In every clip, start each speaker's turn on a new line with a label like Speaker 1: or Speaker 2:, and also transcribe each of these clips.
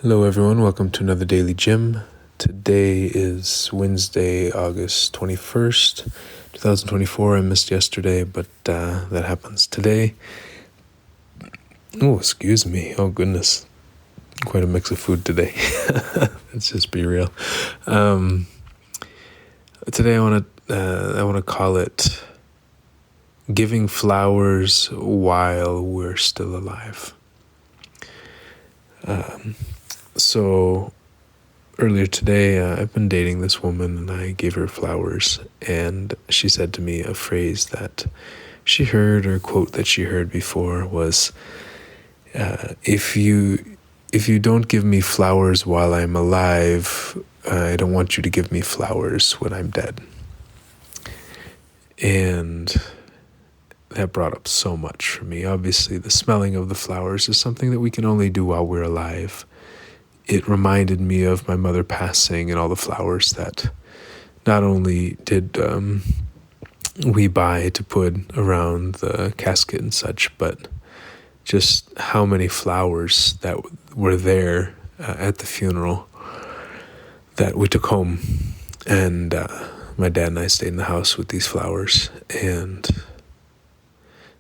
Speaker 1: Hello everyone, welcome to another DailyJim. Today is Wednesday, August 21st, 2024. I missed yesterday, but that happens today. Oh, excuse me. Oh goodness. Quite a mix of food today. Let's just be real. Today I want to call it giving flowers while we're still alive. So earlier today, I've been dating this woman and I gave her flowers, and she said to me a phrase that she heard, or a quote that she heard before was, if you don't give me flowers while I'm alive, I don't want you to give me flowers when I'm dead. And that brought up so much for me. Obviously, the smelling of the flowers is something that we can only do while we're alive. It reminded me of my mother passing and all the flowers that not only did we buy to put around the casket and such, but just how many flowers that were there at the funeral that we took home. And my dad and I stayed in the house with these flowers. And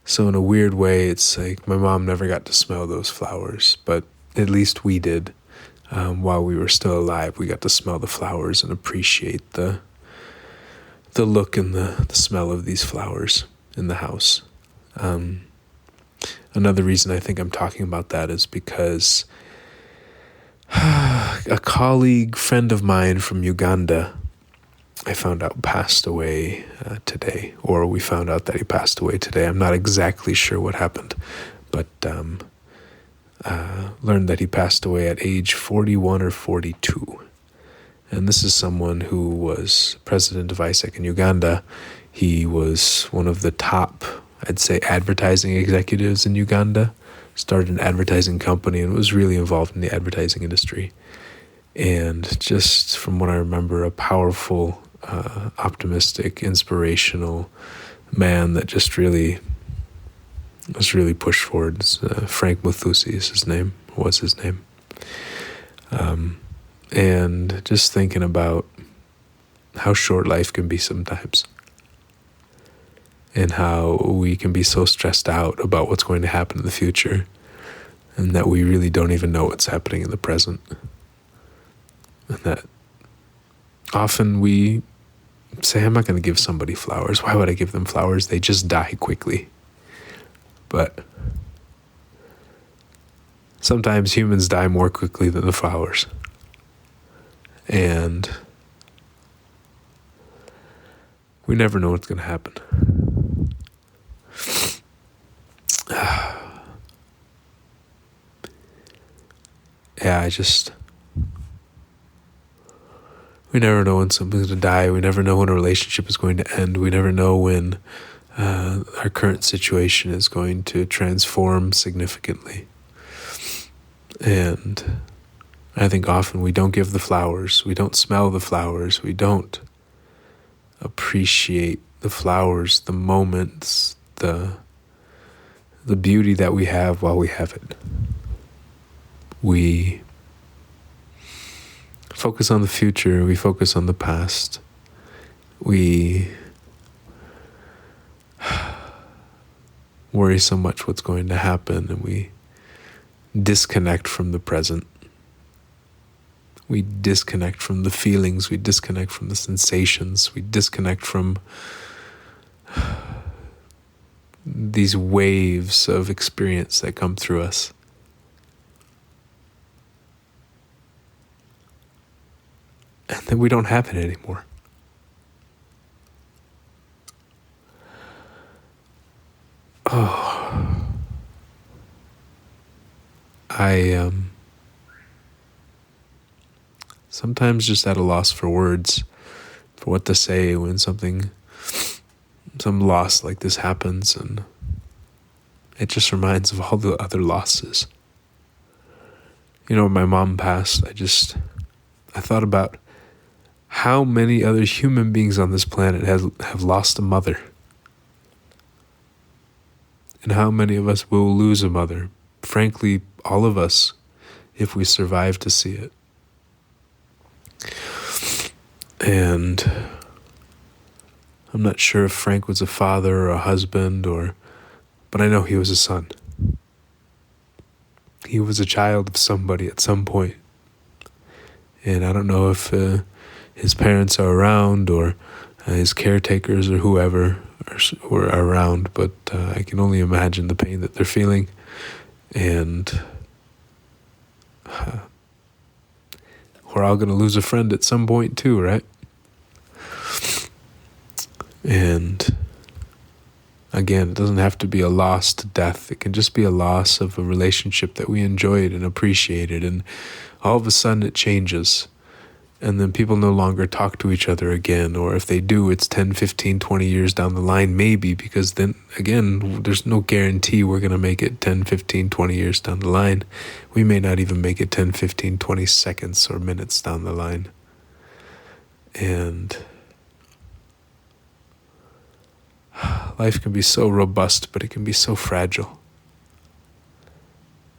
Speaker 1: so in a weird way, it's like my mom never got to smell those flowers, but at least we did. While we were still alive, we got to smell the flowers and appreciate the look and the smell of these flowers in the house. Another reason I think I'm talking about that is because a colleague, friend of mine from Uganda, I found out passed away today, or we found out that he passed away today. I'm not exactly sure what happened, but learned that he passed away at age 41 or 42. And this is someone who was president of ISEC in Uganda. He was one of the top, I'd say, advertising executives in Uganda. Started an advertising company and was really involved in the advertising industry. And just from what I remember, a powerful, optimistic, inspirational man that just really was really pushed forward. Frank Muthusi is his name, was his name. And just thinking about how short life can be sometimes, and how we can be so stressed out about what's going to happen in the future, and that we really don't even know what's happening in the present. And that often we say, I'm not going to give somebody flowers. Why would I give them flowers? They just die quickly. But sometimes humans die more quickly than the flowers. And we never know what's going to happen. We never know when something's going to die. We never know when a relationship is going to end. We never know when our current situation is going to transform significantly. And I think often we don't give the flowers, we don't smell the flowers, we don't appreciate the flowers, the moments, the beauty that we have while we have it. We focus on the future, we focus on the past, we worry so much what's going to happen, and we disconnect from the present. We disconnect from the feelings, we disconnect from the sensations, we disconnect from these waves of experience that come through us. And then we don't have it anymore. I sometimes just at a loss for words, for what to say when some loss like this happens, and it just reminds of all the other losses. You know, when my mom passed, I thought about how many other human beings on this planet have lost a mother. And how many of us will lose a mother. Frankly, all of us if we survive to see it. And I'm not sure if Frank was a father or a husband, but I know he was a son. He was a child of somebody at some point. And I don't know if his parents are around or his caretakers or whoever are around, but I can only imagine the pain that they're feeling. And we're all going to lose a friend at some point too, right? And again, it doesn't have to be a loss to death. It can just be a loss of a relationship that we enjoyed and appreciated. And all of a sudden it changes. And then people no longer talk to each other again. Or if they do, it's 10, 15, 20 years down the line, maybe, because then, again, there's no guarantee we're going to make it 10, 15, 20 years down the line. We may not even make it 10, 15, 20 seconds or minutes down the line. And life can be so robust, but it can be so fragile.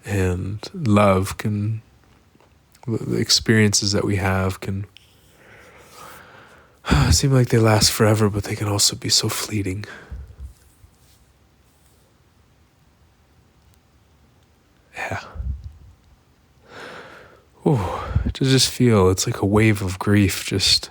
Speaker 1: And love can, the experiences that we have can seem like they last forever, but they can also be so fleeting. Yeah. To just feel, it's like a wave of grief just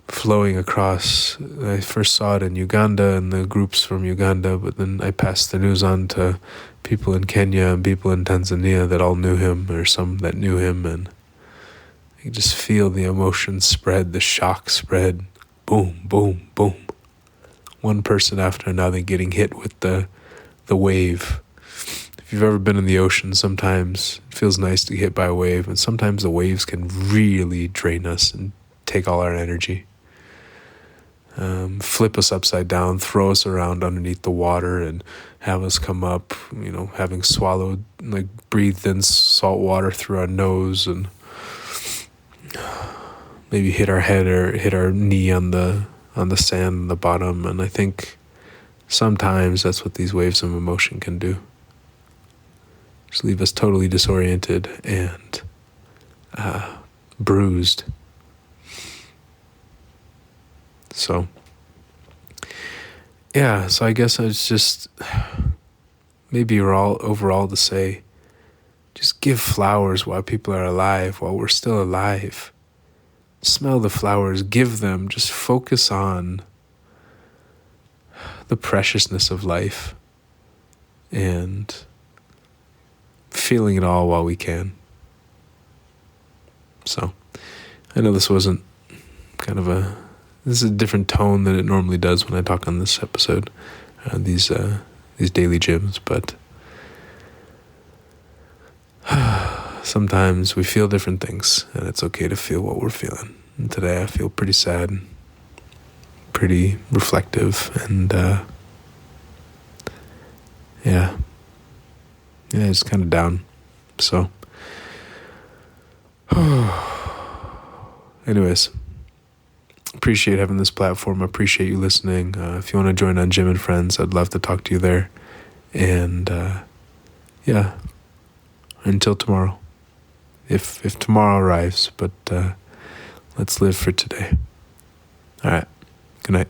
Speaker 1: flowing across. I first saw it in Uganda and the groups from Uganda, but then I passed the news on to people in Kenya and people in Tanzania that all knew him, or some that knew him, and you just feel the emotion spread, the shock spread, boom, boom, boom. One person after another getting hit with the wave. If you've ever been in the ocean, sometimes it feels nice to get hit by a wave, and sometimes the waves can really drain us and take all our energy. Flip us upside down, throw us around underneath the water, and have us come up, having swallowed, breathed in salt water through our nose, and maybe hit our head or hit our knee on the sand on the bottom. And I think sometimes that's what these waves of emotion can do. Just leave us totally disoriented and bruised. So I guess it's just maybe overall to say, just give flowers while people are alive, while we're still alive. Smell the flowers, give them, just focus on the preciousness of life and feeling it all while we can. So I know this wasn't this is a different tone than it normally does when I talk on this episode, these daily gyms, but sometimes we feel different things, and it's okay to feel what we're feeling. And today I feel pretty sad, pretty reflective, and it's kind of down. So anyways, appreciate having this platform. I appreciate you listening. If you want to join on Jim and Friends, I'd love to talk to you there. And until tomorrow, if tomorrow arrives, but let's live for today. All right. Good night.